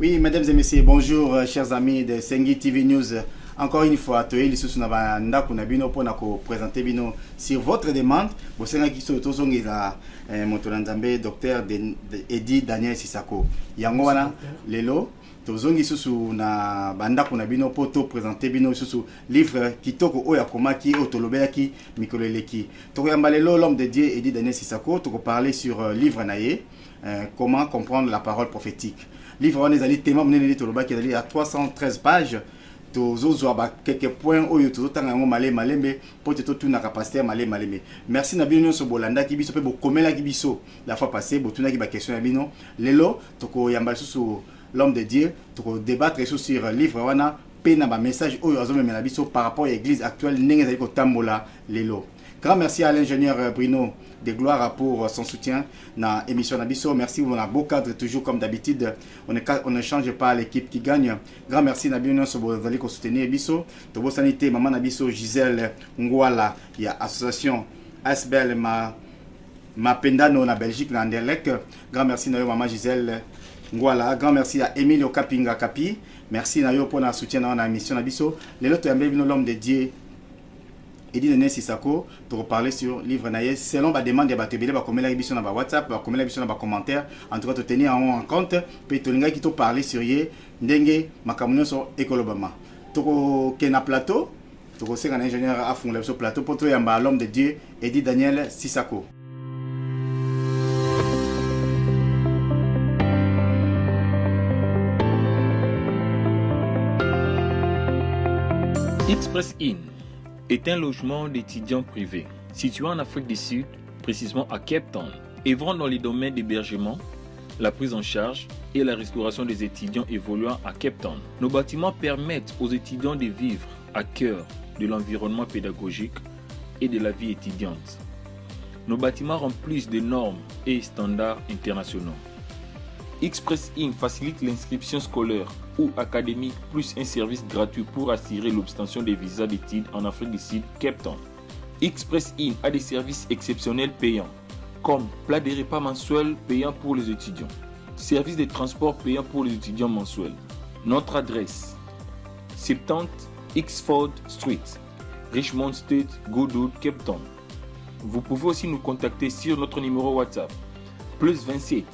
Oui, mesdames et messieurs, bonjour, chers amis de Sengi TV News. Encore une fois, tu es ici sur Nabanda Kunabino pour présenter Bino sur votre demande. Vous savez qui sont tous la Motolanzambe, docteur Eddie Daniel Sissako. Yangoana, Lelo. Tozongi susu na banda kuna bino poto présenter bino susu livre kitoko oya komaki otolobelaki mikoleleki. Tokoyamba lelo l'homme de Dieu Eddie Daniel Sissako toko parler sur livre naye comment comprendre la parole prophétique. Livre on ezali tema munene tolobaki ezali à 313 pages. Tozozwa ba quelques points oyo tozotanga ngo malembe po te totuna capacité malembe. Merci na bino so bolanda ki biso pe bokomela ki biso la fois passée botuna ki ba question na bino lelo tokoyamba susu l'homme de Dieu, pour débattre sur le livre, on a un message par rapport à l'église actuelle, Lelo. Grand merci à l'ingénieur Bruno de Gloire pour son soutien dans l'émission Nabiso. Merci, on a beau cadre toujours comme d'habitude. On ne change pas l'équipe qui gagne. Grand merci Nabino pour soutenir Biso. De vos sanité, Maman Nabiso, Gisèle Ngwala, il y a association Asbel ma Pendano na Belgique, na Anderlecht. Grand merci Maman Gisèle. Voilà, grand merci à Emilio Kapinga Kapi. Merci Nayo pour notre soutien dans la mission Nabiso. Les autres l'homme de Dieu Eddie Daniel Sissako pour parler sur le livre Naye. Selon la demande de Batebele, va comme la émission dans WhatsApp, va comme la émission dans commentaire. En tout cas, te tenir en compte. Puis Tolinga qui te parler sur Yé, Ndenge, Makamunyo sur Ekolobama. Toko Kena Plateau, Toko c'est un ingénieur à fond sur plateau pour toi l'homme de Dieu Eddie Daniel Sissako. Express Inn est un logement d'étudiants privés situé en Afrique du Sud, précisément à Cape Town, œuvrant dans les domaines d'hébergement, la prise en charge et la restauration des étudiants évoluant à Cape Town. Nos bâtiments permettent aux étudiants de vivre à cœur de l'environnement pédagogique et de la vie étudiante. Nos bâtiments remplissent des normes et standards internationaux. Express Inn facilite l'inscription scolaire ou académique plus un service gratuit pour assurer l'obtention des visas d'études en Afrique du Sud, Cape Town. Express Inn a des services exceptionnels payants, comme plat de repas mensuels payants pour les étudiants, service de transport payant pour les étudiants mensuels. Notre adresse 70 Xford Street, Richmond Street, Goodwood, Cape Town. Vous pouvez aussi nous contacter sur notre numéro WhatsApp plus 27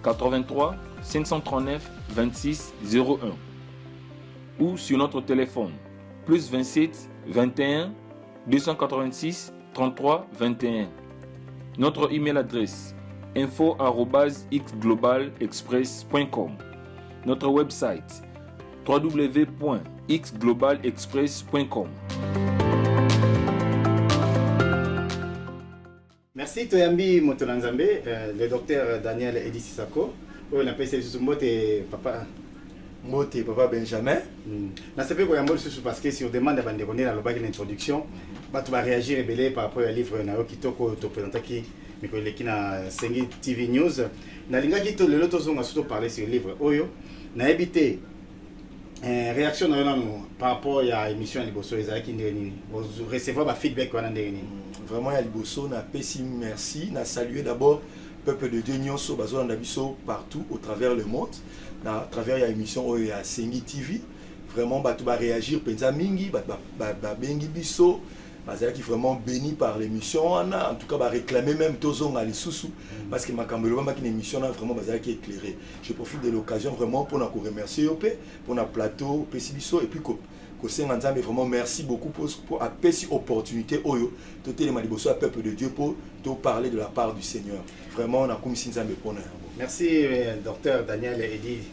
83 539 26 01 ou sur notre téléphone plus 27 21 286 33 21. Notre email adresse info@xglobalexpress.com. Notre website www.xglobalexpress.com. Merci Toyambi Motolanzambe, le docteur Daniel Eddie Sissako. On appelle ça Mbote Papa. Mbote Papa Benjamin. Dans ce pays, parce que si on demande à Bandéroné dans l'introduction, tu vas réagir et belé par rapport au livre qui te présente qui na Sengi TV News. Na linga qui te le loto zonga surtout parler sur le livre Oyo. Na évité réaction par rapport à l'émission à Liboso Ezaki Ndeni. Vous recevez un feedback vraiment à Liboso na pesi merci, na saluer d'abord peuple de Dieu nyonso bazo na biso partout au travers le monde, à travers l'émission Oyo ya Sengi TV. Vraiment batu ba réagir penza mingi ba bengi biso. Bazala qui vraiment béni par l'émission, en tout cas, réclamer même Tozong à l'Issoussou, parce que ma cambeloba qui émission vraiment bazala qui est éclairée. Je profite de l'occasion vraiment pour nous remercier pour notre plateau, Pessibiso, et puis mais vraiment merci beaucoup pour cette opportunité Oyo, tout les maliboso à peuple de Dieu pour parler de la part du Seigneur. Vraiment, on a comme si nous avons. Merci, docteur Daniel Eddie.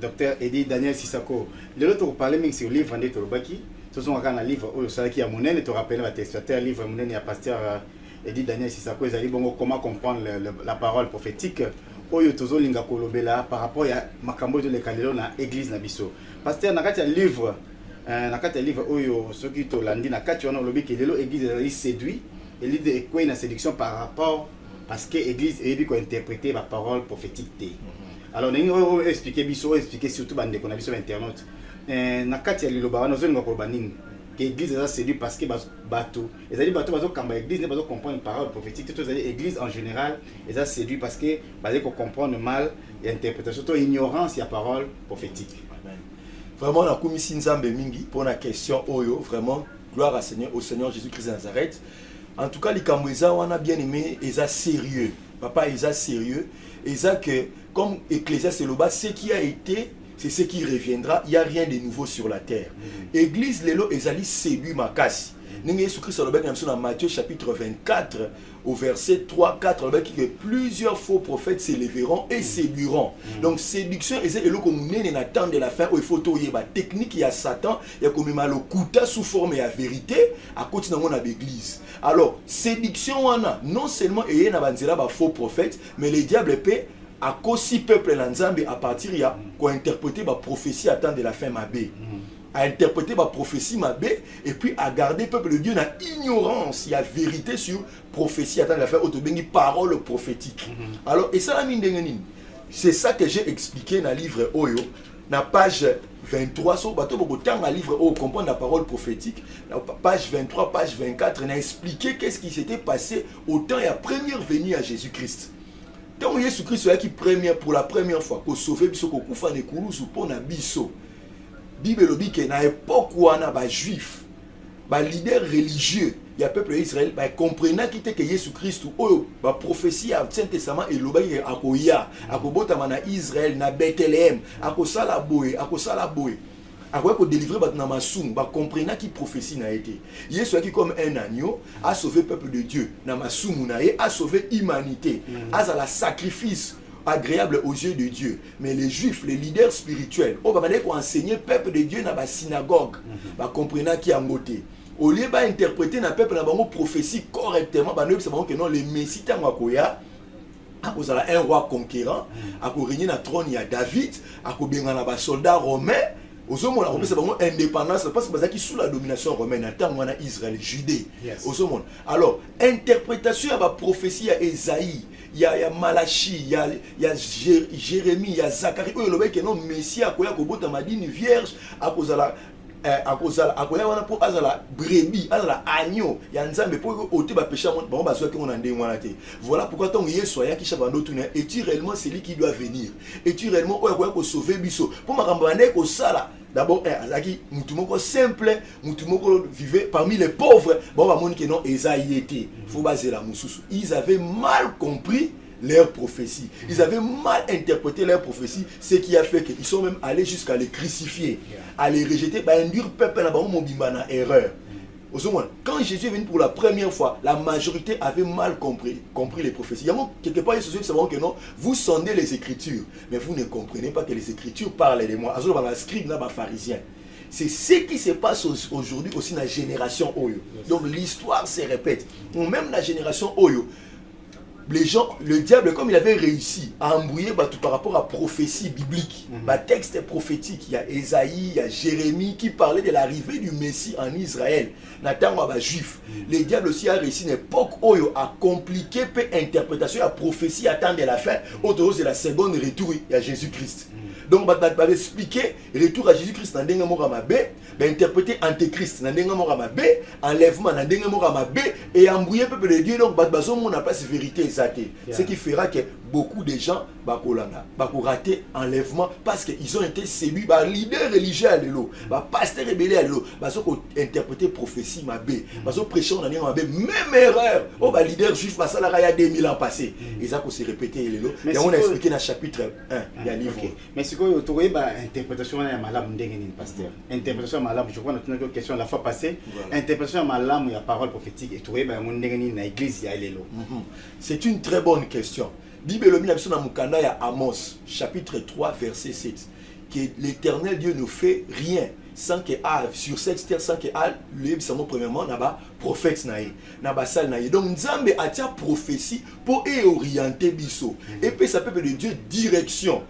Docteur Eddie Daniel Sissako. Le l'autre vous parlez même sur le livre Andé Tolobaki. Tout ce un livre où ça qui a monnaie, et te rappelle la textateur livre monnaie il y a pasteur Eddie Daniel Sissako ils allaient bon comment comprendre la parole prophétique oyo tozo linga kolobela par rapport à makambo de l'ékalelo na église na biso. Pasteur nakati livre oyo ceux qui to landi nakati on lobi que lelo église est séduit et l'idée quoi une séduction par rapport parce que église et ko interpréter la parole prophétique. Alors on expliquer biso expliquer surtout bande qu'on a biso internaute. Nakati ya liloba wana zonga ko banini que l'église est séduite parce que bateau. Et ça dit bateau quand l'église n'est pas comprendre une parole prophétique, tout l'église en général est séduit parce que basé qu'on comprendre mal l'interprétation, surtout ignorance il y a parole prophétique. Amen. Vraiment la commission Nzambe mingi pour la question oyo vraiment gloire au Seigneur Jésus-Christ de Nazareth. En tout cas les Kamweza on a bien aimé et ça sérieux. Papa ils a sérieux et ça que comme Ecclésiaste le bas ce qui a été c'est ce qui reviendra, il n'y a rien de nouveau sur la terre. Église lelo ezali séduit makasi. Ninge Jésus Christ le bec dans Matthieu chapitre 24 au verset 3-4 le bec que plusieurs faux prophètes s'élèveront et séduiront. Donc séduction c'est le comme nene na temps de la fin où il faut toyer ba technique il y a Satan, il y a comme mal okuta sous forme de vérité à côté dans mon église. Alors séduction wana non seulement ayé na banzela ba faux prophètes mais les diables peut à cause si peuple l'Anzambe à partir il y a quoi interpréter la prophétie à temps de la fin mabé à interpréter la prophétie mabé et puis à garder peuple de Dieu dans ignorance il y a vérité sur prophétie à temps de la fin autobengi parole prophétique. Alors et ça la mine dengenine c'est ça que j'ai expliqué dans le livre Oyo na page 23 sur bateau beaucoup temps à livre Oyo comprendre la parole prophétique page 23 page 24 on a expliqué qu'est-ce qui s'était passé au temps et à première venue à Jésus-Christ. Donc Jésus-Christ qui pour la première fois pour sauver biso ko kufa ne kulusu pona biso. Bible dit que na époque où on a ba juif, ba leader religieux, il y a peuple d'Israël ba comprenant que Jésus-Christ ou ba prophétie à Ancien Testament et loba akoya, akobota na Israël na Bethléem, akosala boye. Après qu'on délivre na masum ba comprenant qui prophétie n'a été Jésus qui comme un agneau a sauvé peuple de Dieu na masum nae a sauvé humanité a la sacrifice agréable aux yeux de Dieu. Mais les juifs les leaders spirituels on va demander qu'on enseigner peuple de Dieu na ba synagogue ba comprenant qui a ngoté au lieu ba interpréter na peuple na bango prophétie correctement ba nous savons que non le messie tangoya akozala un roi conquérant akorégner na trône ya David akobenga na ba soldats romains. Osomon a repris sa indépendance parce que c'est sous la domination romaine en tant que Israël, Judée. Osomon. Alors interprétation à la prophétie à Esaïe, il y a Malachi, il y a Jérémie, il y a Zacharie. Eux le mec que non Messie a quoi ko madine vierge à cause akoya wana pour azala brebis azala agneau ya nzambe pour ôter ba péché bon ba soki on ande wana te. Voilà pourquoi tant Yesu ya kisha bando tuna est réellement celui qui doit venir. Est réellement oya ko sauver biso pour makambo ande ko sala. D'abord azaki mutu moko simple mutu moko vivait parmi les pauvres bon ba moni que non Esaïe était faut baser la mususu. Ils avaient mal compris leur prophétie. Ils avaient mal interprété leur prophétie, ce qui a fait qu'ils sont même allés jusqu'à les crucifier, à les rejeter, à induire peuple dans erreur. Quand Jésus est venu pour la première fois, la majorité avait mal compris les prophéties. Il y a quelque part, Jésus savons que non, vous sondez les Écritures, mais vous ne comprenez pas que les Écritures parlent de moi. Alors, la scribe, là, pharisien. C'est ce qui se passe aujourd'hui aussi dans la génération Oyo. Donc l'histoire se répète. Même la génération Oyo, les gens, le diable, comme il avait réussi à embrouiller tout par rapport à prophétie biblique, texte prophétique, il y a Esaïe, il y a Jérémie qui parlait de l'arrivée du Messie en Israël, Nathan ou juif. Le diable aussi a réussi une époque où il a compliqué l'interprétation de la prophétie à temps de la fin, autour de la seconde retour à Jésus-Christ. Donc, on va expliquer retour à Jésus-Christ dans Denga Moramabé, interpréter Antéchrist dans Denga Moramabé, enlèvement dans Denga Moramabé, et embrouiller le peuple de Dieu. Donc, on n'a pas cette vérité exacte. Ce qui fera que beaucoup de gens vont rater enlèvement parce qu'ils ont été séduits par leader religieux à l'élo, par pasteur rebelle à l'élo, parce qu'ils ont interprété prophétie mabé, parce qu'ils ont prêché dans Denga Mabé, même erreur. Oh, leader juif, ça il y a 2000 ans passés. Et ça, on s'est répété à l'élo. Et on a expliqué dans le chapitre 1, il y a un livre. Mais ce que vous avez interprétation à malam ndengeni pasteur. Interprétation à malam, je crois que notre question la fois passée, interprétation à malam il y a parole prophétique et trouver ba ndengeni na église ya lelo. C'est une très bonne question. Bible le dans Mukanda ya Amos chapitre 3 verset 7 que l'Éternel Dieu ne fait rien sans que sur cette terre sans que le samo premièrement naba prophète naïe naba sal naïe. Donc Nzambe a tia prophétie pour orienter biso et puis ça peuple de Dieu direction.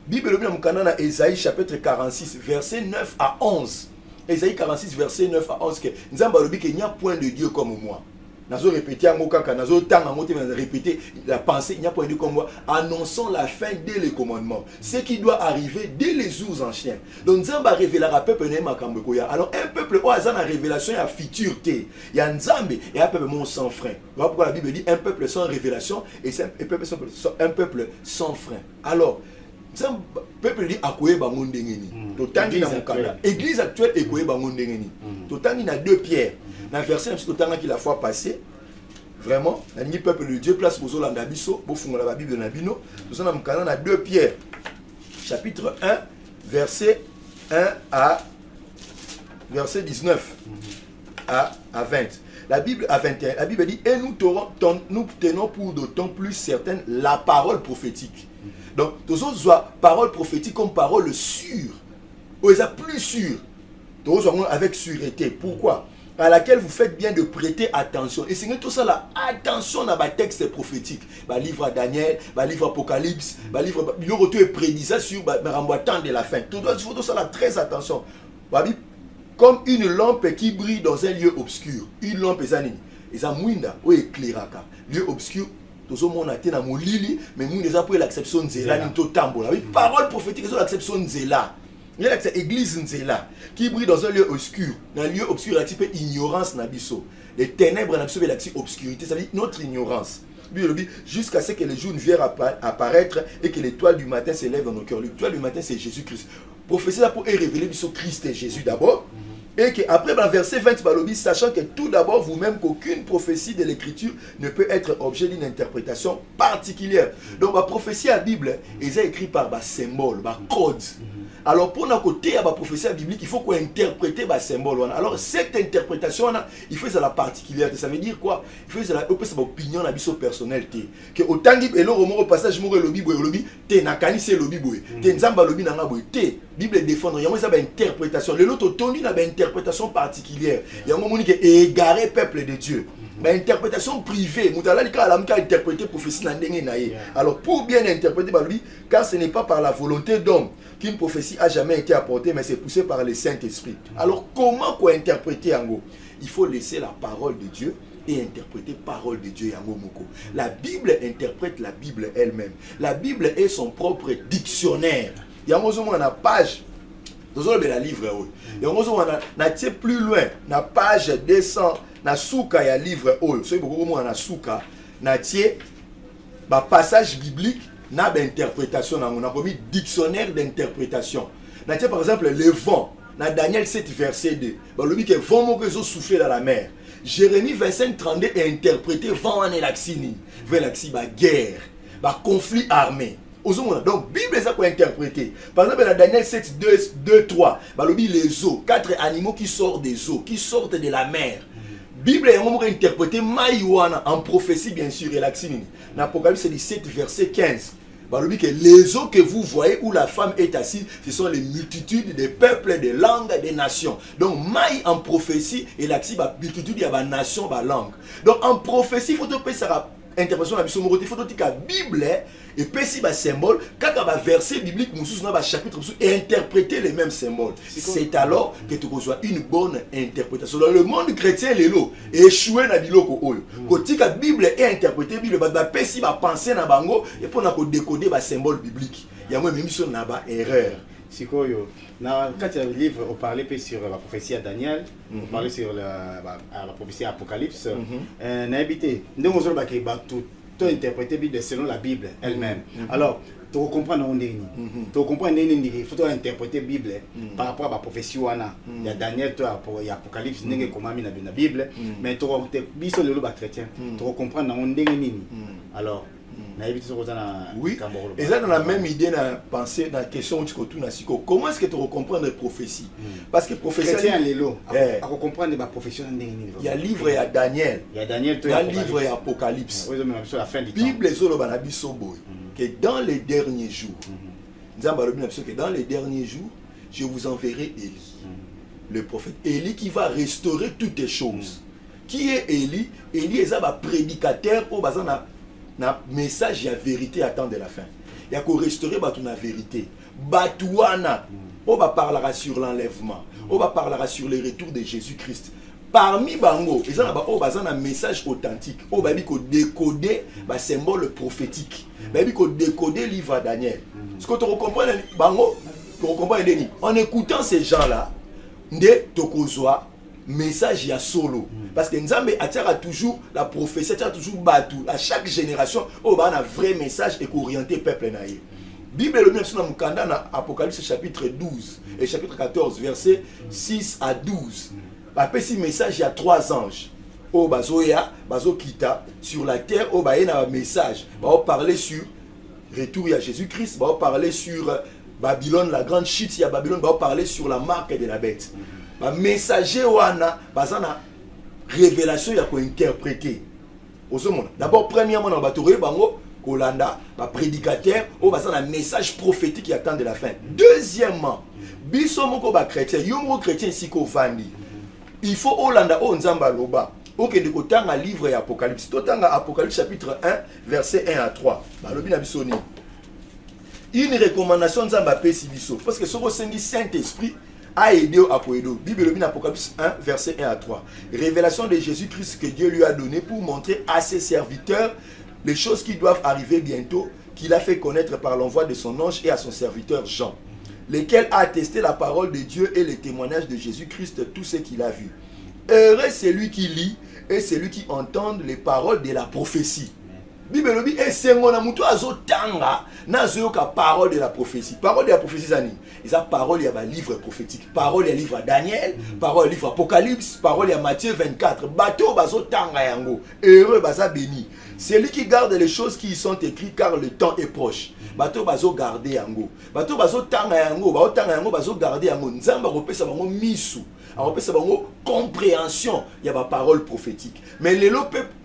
Bible le Mukanda Esaïe chapitre 46 verset 9 à 11. Esaïe 46 verset 9 à 11 que Nzambe a dit qu'il n'y a point de Dieu comme moi. nazo répéter yango kaka nazo tanga ngote nazo répéter la pensée il n'y a pas de comme moi annonçant la fin dès les commandements ce qui doit arriver dès les jours anciens donc Nzamba révélera peuple ne makambo koya alors un peuple o azana révélation ya futur té ya Nzambe et un peuple mon sans frein voilà pourquoi la Bible dit un peuple sans révélation et un peuple sans frein alors Nzamba peuple dit akoye bango ndengeni totangi na mokanda église actuelle ekoye bango ndengeni totangi na 2 Pierre dans le verset qui la fois passée, vraiment, le peuple de Dieu place pour Zolanda Bisso, pour fondre la Bible de Nabino. Nous sommes dans 2 Pierre, chapitre 1, verset 1 à verset 19 à 20. La Bible à 21, la Bible dit, et nous tenons pour d'autant plus certaine la parole prophétique. Donc, nous avons parole prophétique comme parole sûre, ou est plus sûre, nous avons avec sûreté. Pourquoi? À laquelle vous faites bien de prêter attention. Et c'est tout ça là, attention à ma texte prophétique. Le livre Daniel, le livre Apocalypse, le livre est prédisant sur le temps de la fin. Tout ça là, très attention. Comme une lampe qui brille dans un lieu obscur. Une lampe est anime. Et ça mouinda ou éclairaka. Lieu obscur. Tout le monde a été dans mon lit, mais nous avons pris l'acception de Zéla. Parole prophétique, nous avons l'acception de Zéla. Il y a l'église Nzela qui brille dans un lieu obscur. Dans un lieu obscur, il y a un type d'ignorance. Les ténèbres, il y a une obscurité, ça veut dire notre ignorance. Jusqu'à ce que le jour vienne apparaître et que l'étoile du matin s'élève dans nos cœurs. L'étoile du matin, c'est Jésus-Christ. Prophétie là pour révéler Christ et Jésus d'abord. Et qu'après, dans le verset 20, sachant que tout d'abord, vous-même, qu'aucune prophétie de l'écriture ne peut être objet d'une interprétation particulière. Donc, la prophétie à la Bible est écrite par des symboles, des codes. Alors, pour notre côté, la prophétie biblique, il faut qu'on interprète les symboles. Alors, cette interprétation, il faut que la particularité. Ça veut dire quoi? Il faut que ça opinion personnelle. Que autant que au passage, Bible défendre, il y a une interprétation. Le lot il y a une interprétation particulière. Il y a un moment qui est égaré peuple de Dieu. Mais interprétation privée, interpréter prophétie. Alors pour bien interpréter, car ce n'est pas par la volonté d'homme qu'une prophétie a jamais été apportée, mais c'est poussé par le Saint-Esprit. Alors comment quoi interpréter en gros? Il faut laisser la parole de Dieu et interpréter parole de Dieu en moko. La Bible interprète la Bible elle-même. La Bible est son propre dictionnaire. Il y a une page. Nous avons le livre. Il y a plus loin, la page 200. Na souka ya livre oyo so beaucoup mo na souka na tie ba passage biblique na ba interprétation na on commis dictionnaire d'interprétation na tie par exemple le vent na Daniel 7 verset 2 ba lobi que vent moko zo souffler dans la mer. Jérémie 25 32 est interprété vent en elaxini velaxi ba guerre ba conflit armé. Donc, Bible est ça qu'on interpréter. Par exemple, dans Daniel 7, 2, 3, les eaux, 4 animaux qui sortent des eaux, qui sortent de la mer. Bible est interprété Maïwana en prophétie, bien sûr, et l'axine. Dans l'Apocalypse 17, verset 15. Que les eaux que vous voyez où la femme est assise, ce sont les multitudes des peuples, des langues, des nations. Donc, Maï en prophétie, et l'axine, multitude, il y a des nations, des langues. Donc, en prophétie, il faut que ça interprétation la mission il faut que la Bible et puis si ba symbole quand un verset biblique mususu na ba chapitre et interpréter les mêmes symboles. C'est alors que tu reçois une bonne interprétation. Dans le monde chrétien lelo échoué na biloko oyo. Kotika Bible est interprétée Bible ba pesi ba penser na bango et pour na ko décoder ba symbole biblique. Il y a même mission na ba erreur. Sikoyo, dans le livre, on parlait sur la prophétie à Daniel, on parlait sur la prophétie à Apocalypse. On a habité, nous avons tout interprété selon la Bible elle-même. Alors, tu comprends tu comprends il faut interpréter la Bible par rapport à la prophétie. Il y a Daniel, il y a Apocalypse, il y a comment il y a la Bible, mais tu comprends le chrétien, tu comprends alors. Oui, et ça dans la même idée, dans pensée, dans la question comment est-ce que tu comprends les prophéties? Parce que prophétie, il y a livre et Daniel, il y a livre et Apocalypse. Bible que dans les derniers jours, dans les derniers jours, je vous enverrai Élie, le prophète Élie qui va restaurer toutes les choses. Qui est Élie? Élie est un prédicateur au bazar na message ya vérité à temps de la fin. Il y a qu'on restaurer la vérité. Batouana, on va parler sur l'enlèvement, on va parler sur le retour de Jésus-Christ. parmi bango ils ont un message authentique on va dire que décoder ba symbole prophétique va dire que décoder livre à Daniel ce que tu comprends bango tu comprends en écoutant ces gens là ndé tokozwa message ya solo parce que Nzambe attire toujours la prophétie attire toujours batou à chaque génération on va un vrai message et orienter peuple na ye Bible le même sur mukanda na Apocalypse chapitre 12 et chapitre 14 verset 6 à 12 après ce message il y a 3 anges au bazoya bazo kita sur la terre au baye na message va parler sur retour à Jésus-Christ va parler sur Babylone la grande chute il y a Babylone va parler sur la marque de la bête ba messager wana bazana révélation ya ko interpréter ozomona d'abord premièrement na bato bango kolanda ba prédicateur o bazana message prophétique qui attend de la fin deuxièmement biso moko ba chrétien yo moko chrétien ici ko vandi il faut olanda o nzamba loba OK de kotanga livre ya Apocalypse totanga Apocalypse chapitre 1 verset 1 à 3 ba lobi na biso ni une recommandation nzamba pesi biso parce que soko sengi Saint-Esprit a aidé à Poedo. Bible in Apocalypse 1, verset 1 à 3. Révélation de Jésus-Christ que Dieu lui a donné pour montrer à ses serviteurs les choses qui doivent arriver bientôt, qu'il a fait connaître par l'envoi de son ange et à son serviteur Jean, lesquels a attesté la parole de Dieu et les témoignages de Jésus-Christ, tout ce qu'il a vu. Heureux celui qui lit et celui qui entend les paroles de la prophétie. Bible lobi esengona mutu azotanga nazoyoka parole de la prophétie. Parole de la prophétie zani. Eza parole ya ba livre prophétique. Parole ya livre Daniel, parole ya livre Apocalypse, parole ya Matthieu 24. Bato bazotanga yango. Heureux baza béni. Celui qui garde les choses qui y sont écrites car le temps est proche. Bato bazo garder yango. Bato bazotanga yango, baotanga yango bazo garder yango. Nzamba kopesa bango misu. Alors ça va compréhension il y a ma parole prophétique mais les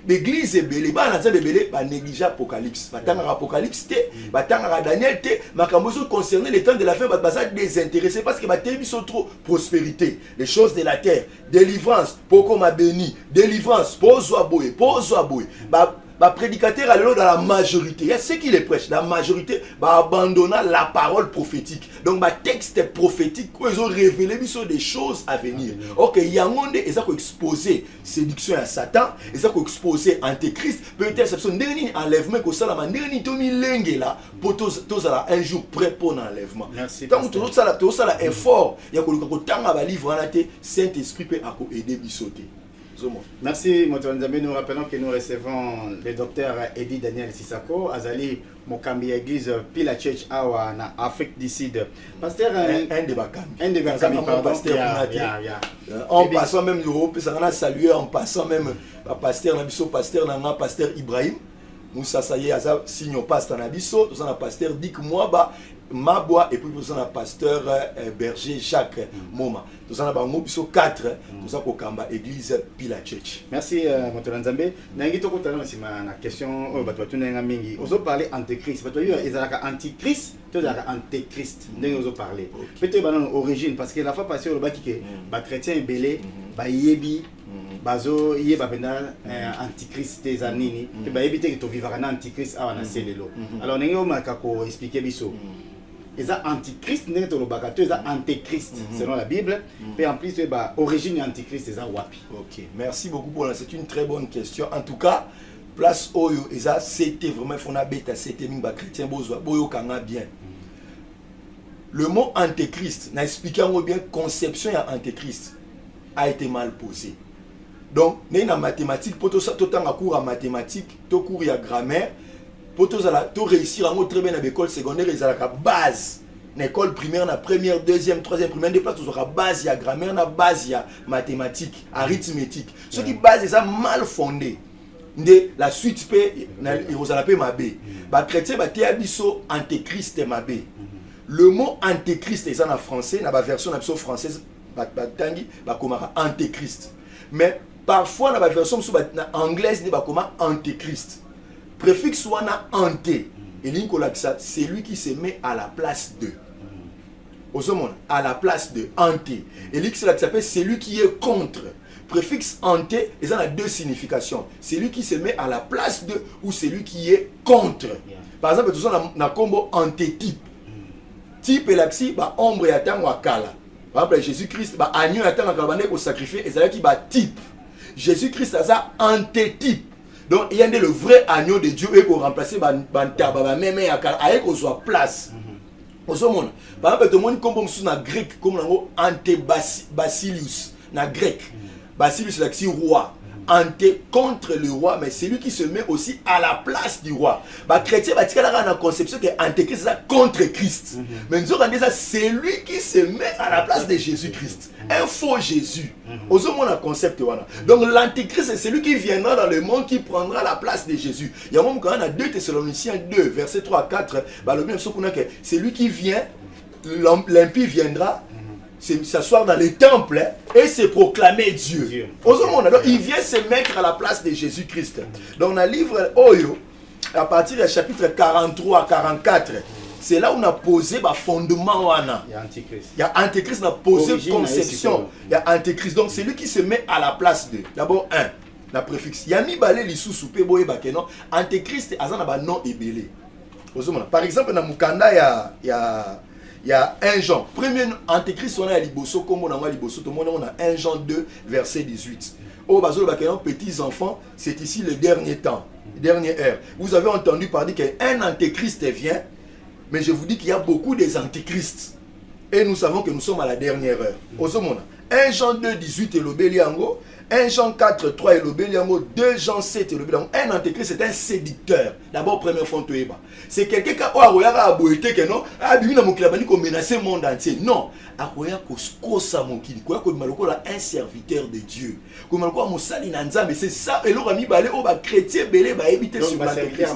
l'église est belle ba na bébé ba négliger Apocalypse batanga Apocalypse té batanga Daniel té makambozo concerner les temps de la fin ba ça désintéressé parce que ba tébi sont trop prospérité les choses de la terre délivrance poko ma béni délivrance pozo boye ba prédicateur à dans la majorité il y a ceux qui les prêchent la majorité va abandonner la parole prophétique donc ba texte prophétique ils ont révélé des choses à venir OK yangonde ils ont exposé séduction à Satan ils ont exposé antéchrist peut-être c'est son dernier enlèvement que ça la mandeni to milenge là pour tous un jour prêt pour l'enlèvement tant tout ça la effort il y a ko tanga ba livre na té Saint-Esprit peut aider bisoter. Merci, Motonzambe. Nous rappelons que nous recevons le docteur Eddie Daniel Sissako, Azali Mokambi Église Pila Church Awa na Afrique du Sud. Pasteur, un de Bakambi, pardon. En passant même l'Europe, ça a salué en passant même pasteur Nabiso, pasteur Nanga, pasteur Ibrahim. Moussa Saye, Aza, signe pasteur Nabiso, tout ça na pasteur Dik Mwaba. Mabois et puis nous avons pasteur berger Jacques Moma. Nous avons 4 nous avons Kamba église Pila Church. Merci Motonzambe. Nangi toko tala na question batatu na mingi. Ozo parler antéchrist. Batatu ezalaka antichrist, to ezalaka antéchrist. Ndenge ozo parler. Peut-être banon origine parce que la fois passée le baki que ba chrétien belé ba yebi bazo yeba penda antichrist ezanini. Te ba yebi te que to vivra na antichrist awa na selelo. Alors ndenge o maka ko expliquer biso. Ils ont antichrist, ils ont antéchrist selon la Bible. Et en plus, origine antichrist, ils ont wapi. Ok, merci beaucoup pour ça. C'est une très bonne question. En tout cas, place Oyo, c'était vraiment fonabeta, c'était une chrétien boyo kanga bien. Le mot antéchrist, n'a expliqué bien conception et antéchrist a été mal posé. Donc, dans mathématiques, pour tout ça, tout un cours en mathématiques, tout cours à grammaire. Pour tout réussir à très bien à l'école secondaire, ils ont la base. L'école primaire, la première, deuxième, troisième, première, des places, ils ont la base, il y a grammaire, la base, il y a mathématiques, arithmétique. Ce qui base, ils ont mal fondé. La suite, ils ont la ma bé. Les chrétiens, ils ont antéchrist ma bé. Le mot antéchrist, ils ont en français, dans la version française, antéchrist. Mais parfois, dans la version anglaise, ils ont antéchrist. Préfixe wana anté et l'incolaksa c'est lui qui se met à la place de à la place de anté et l'incolaksa s'appelle celui qui est contre préfixe anté et ça a deux significations celui qui se met à la place de ou celui qui est contre par exemple tout ça na combo antétype type elaxi ba ombre ya tango akala Par exemple, Jésus-Christ, agneau attend au sacrifier, et c'est là qui va type. Jésus-Christ a ça antétype. Donc, il y a le vrai agneau de Dieu et pour remplacer même qu'on soit place. Par exemple, tout le monde comme na grec, comme Antebasilius, na grec. Basilius, c'est roi. Ante contre le roi, mais c'est lui qui se met aussi à la place du roi. Chrétien, il y a une conception que Antéchrist c'est contre Christ. Mais nous avons dit ça, c'est lui qui se met à la place de Jésus-Christ. Un faux Jésus. Aux hommes, on a un concept. Donc l'Antéchrist, c'est celui qui viendra dans le monde qui prendra la place de Jésus. Il y a un moment quand on a 2 Thessaloniciens 2, versets 3 à 4, c'est lui qui vient, l'impie viendra s'asseoir dans les temples et se proclamer Dieu. Donc, il vient se mettre à la place de Jésus-Christ. Donc, on a livre Oyo, à partir du chapitre 43 à 44, c'est là où on a posé le fondement. Il y a Antéchrist. Il y a Antéchrist, on a posé une conception. Il y a Antéchrist. Donc, c'est lui qui se met à la place de. D'abord, la préfixe. Il y a mis balé les sous-soupé, non. Antéchrist, il y a un nom ébélé. Par exemple, dans Mukanda, il y a 1 Jean. Premier Antéchrist, on a Liboso, comme on a Liboso, tout le monde, on a 1 Jean 2, verset 18. Oh, petits enfants, c'est ici le dernier temps, dernière heure. Vous avez entendu parler qu'un Antéchrist vient, mais je vous dis qu'il y a beaucoup des Antéchrists. Et nous savons que nous sommes à la dernière heure. 1 Jean 2, 18 et l'obéliango. 1 Jean 4, 3 et l'obéliango. 2 Jean 7 et l'obéliango. Un Antéchrist, c'est un séducteur. D'abord, première fois, c'est quelqu'un qui a aboyé que non, a menacé le monde entier. Non. Un serviteur de Dieu. C'est ça. Et l'on a mis balé au chrétien belé va éviter sur l'Antéchrist.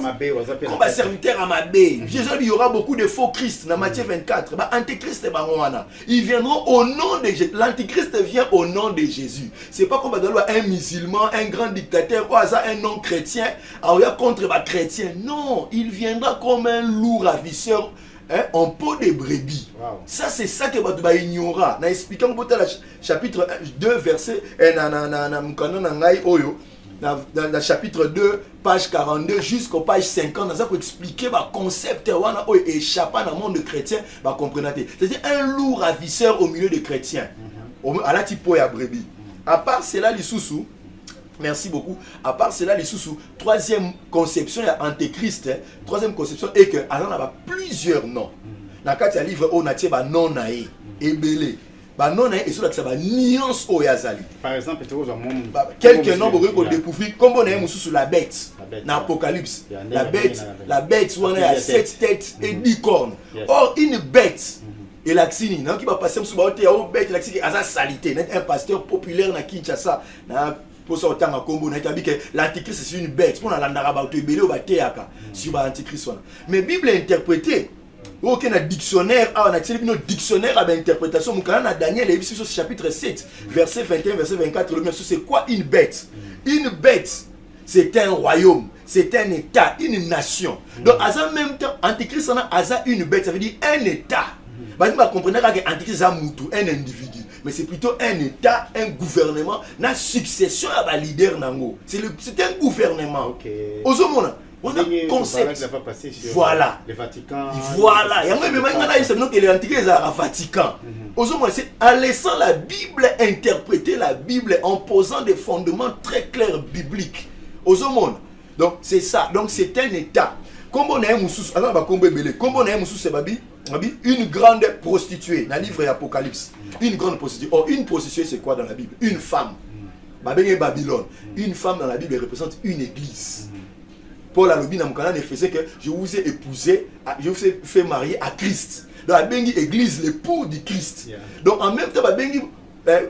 Comme un serviteur à ma baie. Jésus, il y aura beaucoup de faux Christ dans Matthieu 24. Antéchrist et Barouana. Ils viendront au nom de Jésus. L'Antéchrist vient au nom de Jésus. C'est pas comme un musulman, un grand dictateur, ou un non-chrétien, contre les chrétiens. Non, il viendra comme un loup ravisseur. En peau de brebis. Wow. Ça, c'est ça que tu ignorer. Na expliquant le chapitre 2, verset dans le chapitre 2, page 42 jusqu'au page 50, ça pour expliquer le concept qui échappe dans le monde chrétien. C'est-à-dire un loup ravisseur au milieu des chrétiens. À la type de brebis. À part cela, les sous-sous. Merci beaucoup. À part cela, les sous-sous. Troisième conception, il y a Antéchrist. Troisième conception est que alors on a plusieurs noms. Dans le cas du livre, on a dit non naï, ébélé. Non naï et sur la nuance au yazali. Par exemple, quelques noms pour découvrir comme on a sous la bête dans l'Apocalypse. La bête où on a 7 têtes et 10 cornes. Or une bête. Et l'axini, qui va passer sur la bête, l'axini a sa salité. Un pasteur populaire dans Kinshasa. Pour ça, l'Antéchrist c'est une bête. On a sur l'Antéchrist. Mais la Bible est interprétée. Aucun dictionnaire, on a un dictionnaire à l'interprétation. Mon canal Daniel, chapitre 7, verset 21, verset 24. C'est quoi une bête? Une bête, c'est un royaume, c'est un état, une nation. Donc, en même temps, Antéchrist, a une bête, ça veut dire un état. Vous comprenez que Antéchrist, c'est un individu. Mais c'est plutôt un état, un gouvernement, une succession à un leader. C'est un gouvernement. Aux hommes, on a un concept. Voilà. Le Vatican. Voilà. Il y a même que l'Antéchrist est à Vatican. Aux hommes, c'est en laissant la Bible interpréter la Bible en posant des fondements très clairs bibliques. Aux hommes. Donc c'est ça. Donc c'est un état. Comme on a un moussous, une grande prostituée dans le livre d'Apocalypse. Une grande prostituée. Or, une prostituée, c'est quoi dans la Bible? Une femme. Babylone. Une femme dans la Bible représente une église. Paul Alobi dans le faisait que je vous ai épousé, je vous ai fait marier à Christ. Donc, la église, l'époux du Christ. Yeah. Donc, en même temps,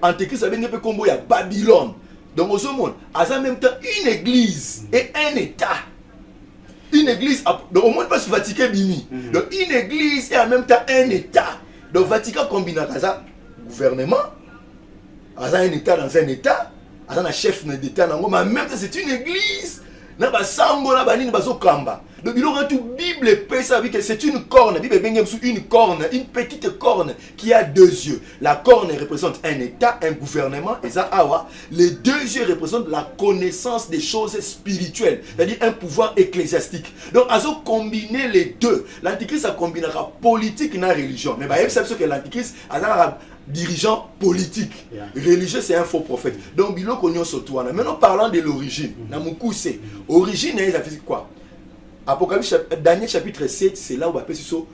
Antéchrist, il y a Babylone. Donc, en même temps, une église et un état. Une église, donc au moins pas sur Vatican Bini. Donc une église et en même temps un état. Donc Vatican combine ça, gouvernement, un état dans un état, un chef d'état, mais en même temps c'est une église. Na ba sambo na banini bazo kamba. Donc il aura tout Bible peut ça que c'est une corne, Bible bengem sous une corne, une petite corne qui a deux yeux. La corne représente un état, un gouvernement et ça awa, les deux yeux représentent la connaissance des choses spirituelles, c'est-à-dire un pouvoir ecclésiastique. Donc à combiner les deux, l'antichrist ça combinera politique et religion. Mais bah c'est que l'antichrist a dirigeant politique, religieux c'est un faux prophète. Donc bilo konyo soto. Maintenant parlant de l'origine, na mukuse, origine ça fait quoi? Apocalypse, Daniel chapitre 7, c'est là où on va appeler sur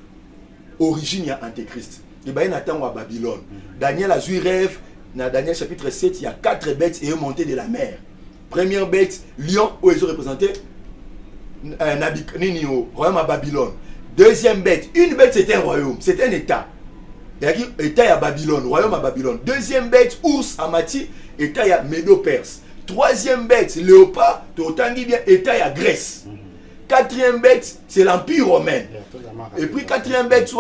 origine à Antéchrist. Il y a un à Babylone. Daniel a eu rêve, dans Daniel chapitre 7, il y a 4 bêtes et un monté de la mer. Première bête, lion, où ils ont représenté au royaume à Babylone. Deuxième bête, une bête c'était un royaume, c'était un état. Il y a état à Babylone, royaume à Babylone. Deuxième bête, ours à Mati, état à Médo-Perse. Troisième bête, léopard, état à Grèce. Quatrième bête, c'est l'Empire romain. Et puis quatrième bête,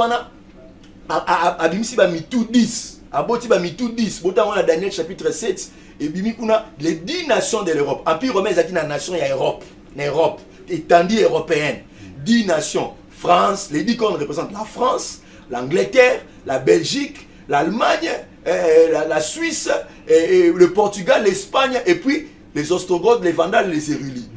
à Bimsi Bamitou 10. À Boti Bamitou 10. Botan on a Daniel chapitre 7. Et Bimikuna, les 10 nations de l'Europe. Empire romain, c'est une nation, il y a Europe. Étendue européenne. 10 nations. France, les 10 cornes représentent la France, l'Angleterre, la Belgique, l'Allemagne, la Suisse, et le Portugal, l'Espagne, et puis les Ostrogoths, les Vandales, les Érulis.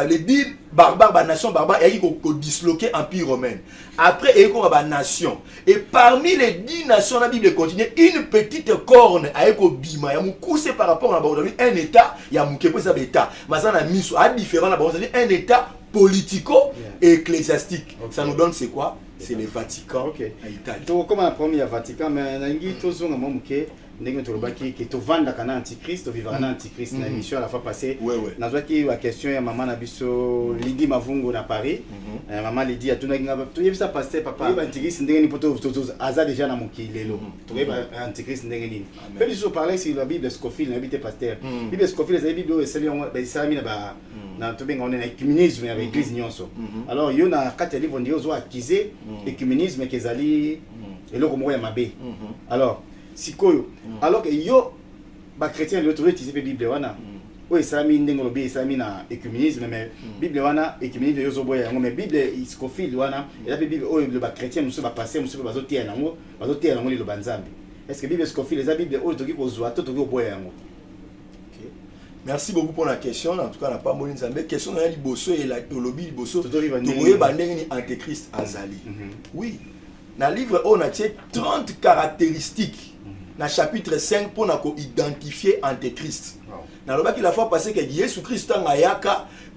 Les 10 barbares, la nation barbare, et ils ont disloqué l'Empire romain. Après, ils ont une nation. Et parmi les 10 nations, la Bible continue, une petite corne a été bima. Il y a un par rapport à un État, il y a un État. Mais ça a différent, un État politico-ecclésiastique. Ça nous donne c'est quoi? C'est le Vatican à Italie. Donc, comme la première Vatican, mais ndenge tolobaki ke tovandaka na antichrist tovivaka na antichrist na émission à la fois passée nazwaki la question ya maman na biso Lydie Mavungo na Paris maman Lydie atunaki ngaba toyebisa pasteur papa ba antichrist ndenge ni poto aza déjà na mokili lelo toyeba antichrist ndenge nini pe biso parler sur la Bible Scofield na bité pasteur Bible Scofield c'est Bible esali on ba isalami na ba na tobenga on na ecuménisme avec l'église nyonso alors yo na kati livre ndio zo accuser ecuménisme kezali eloko moko ya mabe alors sikoyo alors que yo ba chrétien le trouver utiliser Bible wana o esami ndenge lobi esami na ecuménisme mais Bible wana ecuménisme yo zo boya ngo mais Bible Scofield wana et la Bible o le ba chrétien muso ba passer muso ba zotia nango le banzambi est-ce que Bible Scofield les Bible o toki ko zo to toki boya ngo? Merci beaucoup pour la question. En tout cas, on n'a pas moyen de savoir. Question de Liboso et la lobby Liboso. Vous voyez, Antéchrist Azali. Oui. Dans le livre, on a 30 caractéristiques. Dans le chapitre 5, pour identifier Antéchrist. Dans le bas, il a fois passé que Jésus-Christ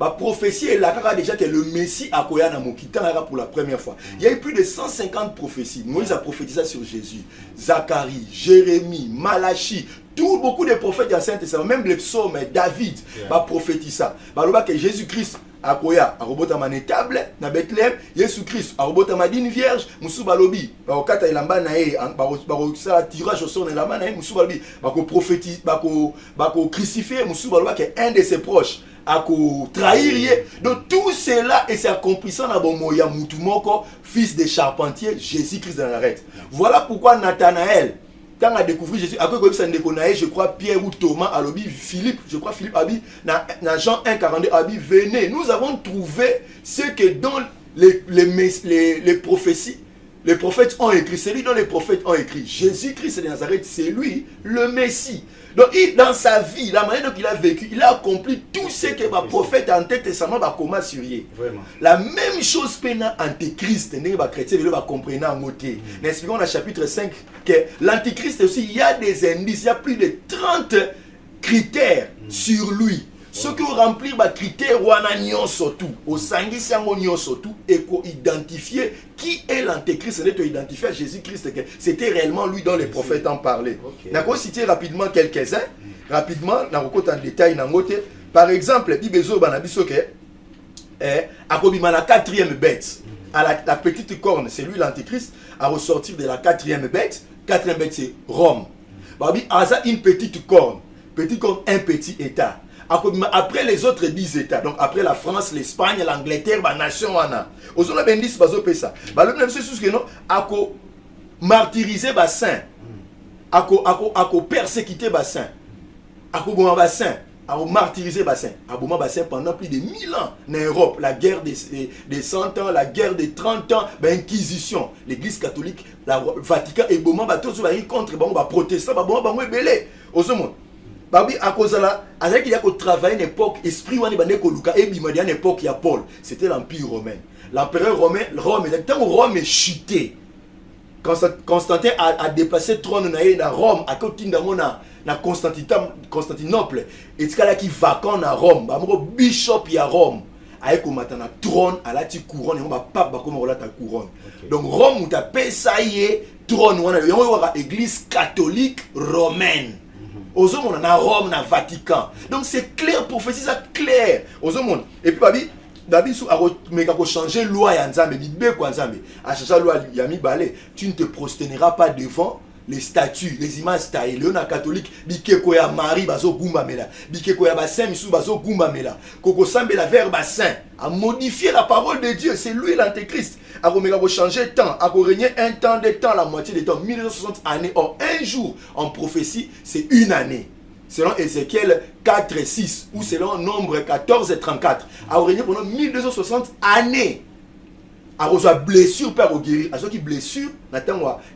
a prophétie et là déjà que le Messie a koya na mokitanga pour la première fois. Il y a eu plus de 150 prophéties. Moïse a prophétisé sur Jésus. Zacharie, Jérémie, Malachie, beaucoup de prophètes de l'Ancien Testament, même les psaumes, David, va prophétiser ça. Bah que Jésus-Christ a koya a robota manetable na Bethléem, Jésus-Christ a robota madine vierge, musu balobi, ba okata ilamba na e, ba sa tirage au sort na ilamba na e, musu balobi, ba ko prophétiser, ba ko crucifier, musu baloba que un de ses proches a ko trahir. Donc tout cela et c'est accomplissant na bomoya mutumoko, fils de charpentier, Jésus-Christ de Nazareth. Voilà pourquoi Nathanaël quand on a découvert Jésus, après je crois Pierre ou Thomas, alobi Philippe, je crois Philippe Abi, dans Jean 1,42, Abi, venez. Nous avons trouvé ce que dans les prophéties, les prophètes ont écrit. C'est lui dont les prophètes ont écrit. Jésus-Christ de Nazareth, c'est lui, le Messie. Donc, dans sa vie, la manière dont il a vécu, il a accompli tout ce que le prophète en tête testament va comment suryer. La même chose pena antéchrist, les chrétiens va comprendre en côté. Nous expliquons dans le chapitre 5 que l'antéchrist aussi, il y a des indices, il y a plus de 30 critères sur lui. Ce qui remplir les critères surtout, au sangisi surtout, et qu'on identifier qui est l'antéchrist, c'est identifier Jésus-Christ, c'était réellement lui dont les prophètes en parlaient. N'a pas cité rapidement quelques-uns, rapidement, n'a pas en détail, par exemple, Bibezo Banabiso que Akobima la quatrième bête, à la petite corne, c'est lui l'antéchrist, à ressortir de la quatrième bête c'est Rome. Babi Aza une petite corne, un petit état. Après les autres 10 États, donc après la France, l'Espagne, l'Angleterre, la nation, aux autres bendis, ça. Le même chose que non, ako martyriser bassin, ako persécuter bassin, ako bon bassin. a martyrisé bassin. Aboma bassin pendant plus de 1000 ans en Europe. La guerre des 100 ans, la guerre des 30 ans, l'inquisition. L'église catholique, le Vatican, et Boma, tout ça contre les protestants, Boma, belé. Au monde. Babi, à cause de là, avec il y a qu'on travaille une époque, esprit, on est Luka, et Bimadi, une époque, il y a Paul. C'était l'Empire romain. L'empereur romain, Rome, Rome est chuté. Constantin a déplacé le trône dans Rome, à côté de Constantinople. Et c'est là qui vacant à Rome. Bishop à Rome. Avec un trône, à la couronne, et on va pas comme la couronne. Donc Rome, on a payé ça y est, trône, on a l'église catholique romaine. Aux hommes, on a Rome, on a Vatican. Donc c'est clair, prophétie, c'est clair. Aux hommes, et puis, David a changé la loi à Nzambe, a changé la loi Yami Balé, tu ne te prosterneras pas devant les statues, les images taillées. Le catholique, bikeko ya Marie bazo gumba mela, bikeko ya bassin misu bazo gumba mela. Koko sambe la verbe bassin a modifié la parole de Dieu, c'est lui l'antéchrist. A changer de temps, a régner un temps de temps, la moitié de temps, 1260 années. Or un jour en prophétie, c'est une année. Selon Ézéchiel 4 et 6, ou selon Nombre 14 et 34, a régné pendant 1260 années. A reçu blessure par au guéri, a ceux qui blessure, il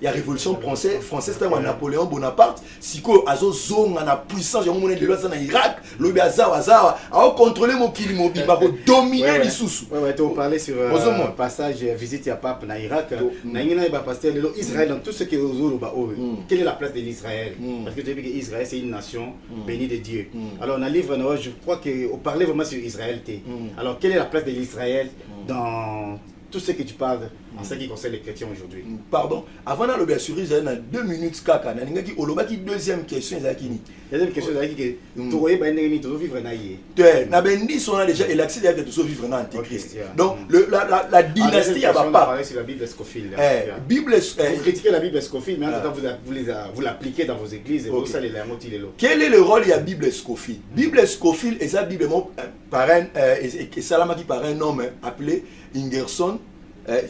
y a révolution française, Napoléon Bonaparte, siko azo zone na puissance, il y a de l'autre en Irak, l'obé azawa, a contrôler mon kili mobile, va dominer les sous. Ouais, tu parlais sur passage visite à pape na Irak, na ngina ba pasteur Israël dans tout ce qui est aux ba quelle est la place de l'Israël? Parce que tu as vu que Israël c'est une nation bénie de Dieu. Alors on a livre je crois que on parlait vraiment sur Israël. Alors quelle est la place de l'Israël dans tout ce que tu parles en ce qui concerne les chrétiens aujourd'hui? Pardon, avant de le assurer, j'ai 2 minutes kaka. Qui deuxième question, deuxième question, c'est que tu vois, tu vivre on a déjà élaxé que tu vivre dans l'Antéchrist. Donc la dynastie a pas parlé sur la Bible Scofield. Vous critiquez la Bible Scofield, mais en tout cas vous l'appliquez dans vos églises et vous savez les mots. Quel est le rôle de la Bible Scofield? Bible Scofield est la Bible par un homme appelé Ingerson,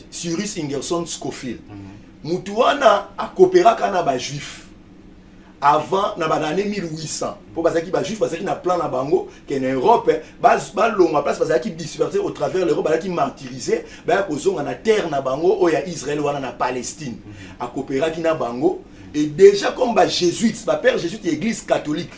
Cyrus Ingerson Scofield. Mutuana a coopéré avec les Juifs avant l'année 1800. Pour que les Juifs, parce qu'ils ont plan bango qu'en Europe, parce qu'ils dispersés au travers de l'Europe, qui martyrisé, ils ont la terre na bango, où il y a Israël ou la Palestine. A coopéré avec bango. Et déjà comme les jésuites, les pères jésuites de l'église catholique,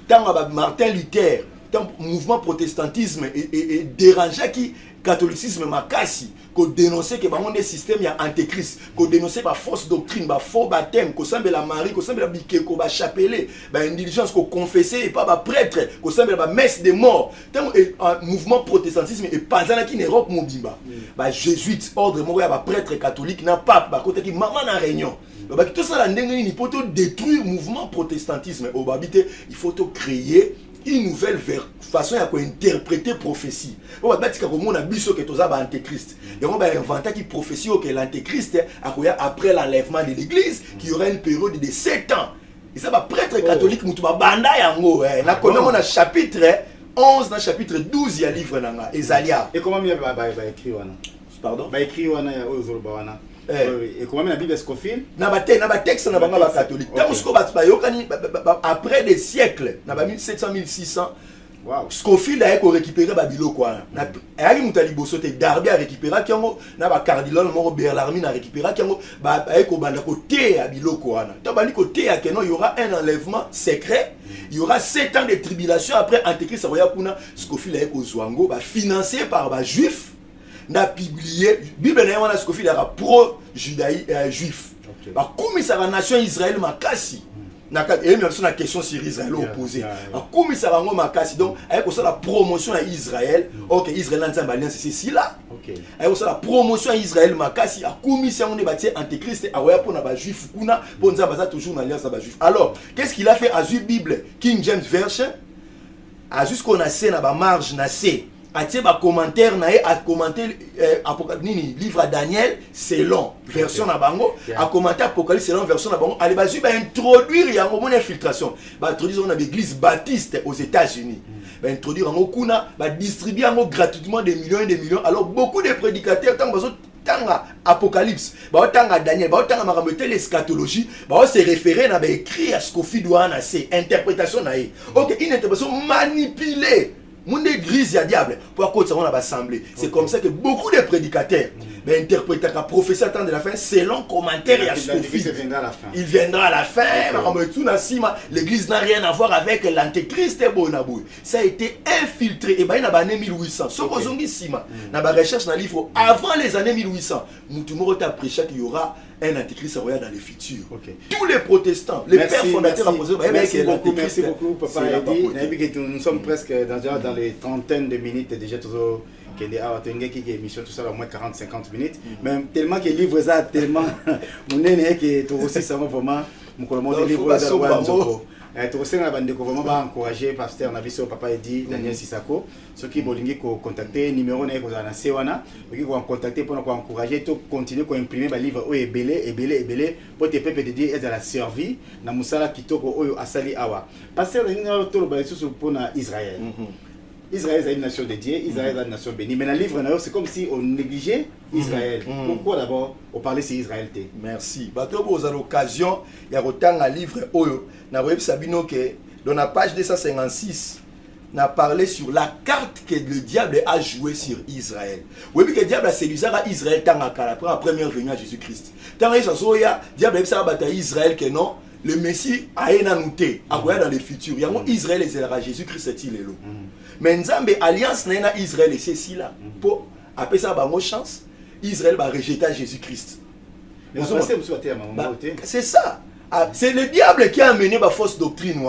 tant Martin Luther, tant mouvement protestantisme et dérangé qui catholicisme makasi ko dénoncer que bango des systèmes ya antéchrist ko dénoncer ba fausse doctrine ba faux baptême ko semble la Marie ko semble la bikeko ba chapelet ba indulgence ko confesser et pas ba prêtre ko semble ba messe des morts tant mouvement protestantisme et panzana qui Europe mobimba ba jésuite ordre moko ya ba prêtre catholique na pape ba côté qui maman na réunion ba tout ça la ndenge ni poto détruire mouvement protestantisme au babité il faut to créer une nouvelle façon d'interpréter prophétie. On va dire qu'on a biso que tous les antéchrist. Et on va inventer qui prophétie que l'antéchrist après l'enlèvement de l'église qui y aura une période de 7 ans. Et ça va prêtre catholique mutuba banda yango. Na connait on a chapitre 11 dans chapitre 12 il y a livre nanga Esalia. Et comment bien ba écrit wana? Pardon? Ba écrit wana ya ozoloba wana. Et comment la Bible Scofield? Na ba texte na banga ba catholique. Après des siècles, na ba 1700 1600. Wow. Scofield a récupéré Babylone quoi. Na ayaki mutaliboso te Darby a récupéré kango na ba cardinal moko Bellarmine a récupéré kango ba ayeko banda ko te ya biloko wana. To bali ko te ya keno il y aura un enlèvement secret. Il y aura 7 ans de tribulation après Antéchrist roya kuna Scofield ayeko zwango ba financé par ba juifs. Na publié Bible na wana Scofield a pro judaï juif. Ba comme ça la nation Israël makasi. Et même sur la question sur Israël opposé. Comme ça va makasi donc avec ça la promotion à Israël. OK, Israël n'entend pas c'est ceci là. OK. Avec ça la promotion à Israël makasi a commis ça on est bâti antéchrist a ouais pour na ba juif kuna pour nous baza toujours dans l'alliance ba juif. Alors, qu'est-ce qu'il a fait à Bible King James Version? A juste qu'on a c'est na ba marge na c'est a tie ba commentaire na a commenter Apocalypse livre à Daniel selon version na bango a commenter Apocalypse selon version na bango allez bazu ba introduire yango mon infiltration ba introduire dans l'église baptiste aux États-Unis ba introduire yango kuna ba distribuer yango gratuitement des millions et des millions alors beaucoup de prédicateurs tant tanga Apocalypse, ba tanga Daniel, ba tanga makambo l'eschatologie, ba se référer na ba écrit à ce qu'on fait douana c'est interprétation na ye. OK, une interprétation manipulée. Monde grise ya diable pour cause ça on a assemblée. C'est comme ça que beaucoup de prédicateurs interprètent la prophétie à temps de la fin selon commentaire et à ce qu'il viendra à la fin. Il viendra à la fin. L'église n'a rien à voir avec l'antéchrist et Bonabou. Ça a été infiltré et ben il a années 1800. Ce qu'on dit sima, na ba recherche na livre avant les années 1800, Moutoumoro t'a prêché qu'il y aura un antéchrist dans le futur. Tous les protestants, les pères fondateurs merci beaucoup papa Eddy. Nous sommes presque dans les trentaines de minutes déjà toujours qui est émission tout ça au moins 40-50 minutes même tellement que livre ça tellement mon nez que tout aussi ça vraiment mon colombo livre ça tout aussi la bande vraiment va encourager pasteur Nabiso papa Eddy Daniel Sissako ceux qui bolingi ko contacter numéro na ko za na sewana ko contacter pour encourager tout continuer ko imprimer ba livre o ebele pour te pepe de Dieu et à la servir na musala kitoko oyo asali awa pasteur na to ba susu pour na Israël. Israël est une nation de Dieu, Israël est une nation bénie. Mais dans le livre, c'est comme si on négligeait Israël. Pourquoi d'abord on parlait sur Israël? Merci. Vous avez l'occasion, il y a autant un livre, dans la page 256, on a parlé sur la carte que le diable a jouée sur Israël. Oui, que le diable a séduit Israël tant à la première venue à Jésus-Christ. Tant que le diable a bataillé Israël que non, le Messie a énoué, a dans le futur. Il y a Israël et Jésus-Christ est-il là. Mais Nzambe alliance na Israël et c'est là pour appeler ça ba chance Israël va rejeter Jésus-Christ. C'est ça. C'est le diable qui a amené ma fausse doctrine.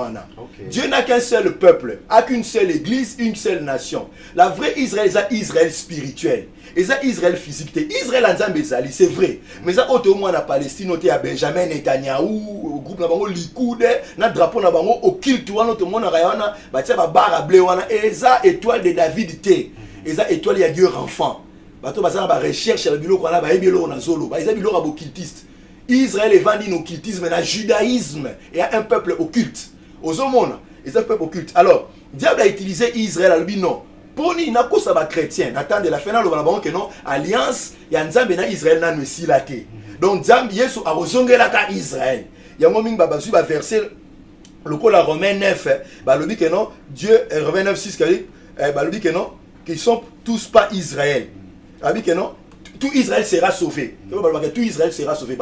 Dieu n'a qu'un seul peuple, a qu'une seule église, une seule nation. La vraie Israël, c'est Israël spirituel. Et ça Israël physique. Israël en Zambie, c'est vrai. Mais ça, au moins en Palestine, il y a Benjamin Netanyahu, au groupe de Likoud, na drapeau na bango au kilt wana tout le monde rayana, ba tia ba barre bleu wana et ça étoile de David té. Et ça étoile ya Dieu enfant. Ba to ba ça ba recherche le biloko wana ba ebilo na zolo. Ba ezabilo ba kiltiste. Israël est vendu au cultisme, dans le judaïsme, et a un peuple occulte. Aux hommes, ils ont un peuple occulte. Alors, le diable a utilisé Israël, à lui non. Pour nous, il n'a pas ça chrétien. Attends de la fin, on que non, alliance, il y a un Nzambe na Israël n'a ne si laté. Donc, Nzambe Yesu a rosongé la ka Israël. Il y a un moment babazu va verser le col à Romains 9, bah le dit que non, Dieu Romains 9 6 bah le dit que non, qu'ils sont tous pas Israël. Il dit que non. Tout Israël sera sauvé. Tout Israël sera sauvé.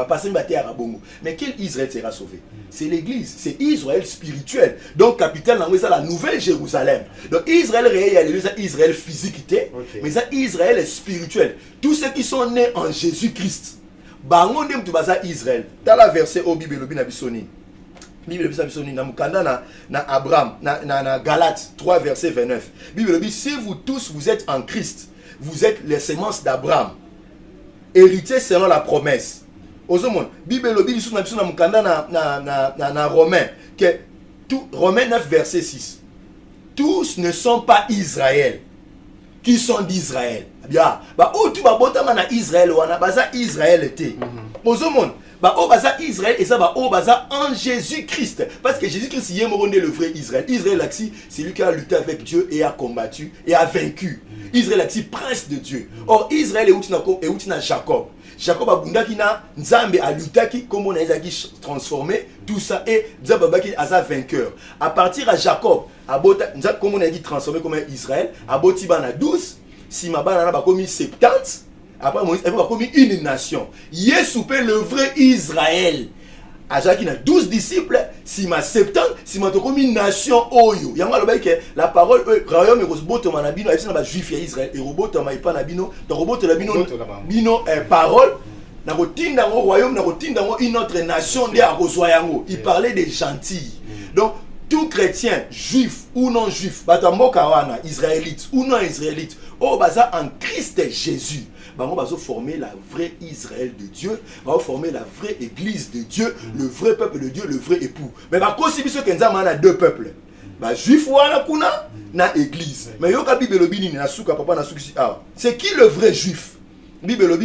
Mais quel Israël sera sauvé? C'est l'église. C'est Israël spirituel. Donc, capitale, c'est la nouvelle Jérusalem. Donc, Israël réel, c'est Israël physique. Mais c'est Israël spirituel. Tous ceux qui sont nés en Jésus-Christ. Israël. Dans la verset au Bible, Bible na Abraham, na Galates 3, verset 29. Bible dit, si vous tous vous êtes en Christ, vous êtes les semences d'Abraham. Héritier selon la promesse. Ozomon, Bible dit sous na mukanda na Romain que tout Romains 9 verset 6. Tous ne sont pas Israël. Qui sont d'Israël. Bien, ba o tu ba botama na Israël wana baza Israël était. Ozomon, ba o baza Israël et ça ba o baza en Jésus-Christ parce que Jésus-Christ y est morondé le vrai Israël. Israël axi, c'est lui qui a lutté avec Dieu et a combattu et a vaincu. Israël est prince de Dieu. Or, Israël est outina Jacob. Jacob a bundaki na Nzambe a lutaki comme on a transformé tout ça et Nzambaki a vainqueur. À partir de Jacob, comme on a dit transformé comme Israël, a boti bana 12, si ma bana ba komi 70, après Moïse a komi une nation. Yesoupe le vrai Israël. Ajaki na 12 disciples, si ma 70, si ma tokomi nation oyo. Yanga lo que la parole royaume et roboto manabino et na ba juif ya Israël et roboto ma ipa na bino, to roboto la bino parole na rotinda ngo royaume na rotinda ngo une autre nation de arozwa yango. Il parlait des gentils. Donc tout chrétien, juif ou non juif, batamboka wana israélite ou non israélite, oh baza en Christ Jésus. On va former la vraie Israël de Dieu, on va former la vraie église de Dieu, le vrai peuple de Dieu, le vrai époux. Mais si vous avez deux peuples, juif ou na église. Mais yoka Bible na suka papa na suka. C'est qui le vrai juif? Bible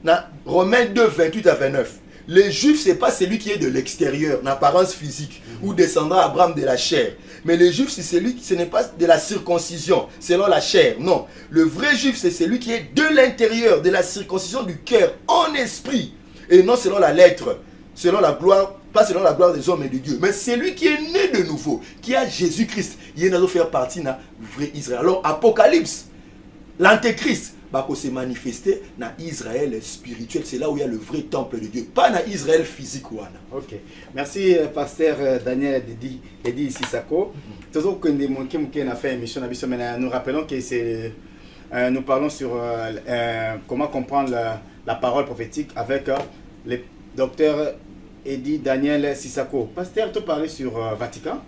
na Romains 2 28 à 29. Le juif, ce n'est pas celui qui est de l'extérieur, en apparence physique, ou descendant Abraham de la chair. Mais le juif, c'est celui qui, ce n'est pas de la circoncision, selon la chair. Non. Le vrai juif, c'est celui qui est de l'intérieur, de la circoncision du cœur, en esprit. Et non selon la lettre, selon la gloire, pas selon la gloire des hommes et de Dieu. Mais celui qui est né de nouveau, qui a Jésus-Christ, il est faire partie de vrai Israël. Alors, Apocalypse, l'antéchrist, va se manifester dans Israël spirituel. C'est là où il y a le vrai temple de Dieu, pas dans Israël physique. Ok. Merci, pasteur Daniel Edi Sissako. Toujours que nous avons fait une émission, nous rappelons que nous parlons sur comment comprendre la parole prophétique avec le docteur Edi Daniel Sissako. Pasteur, tu parlais sur Vatican,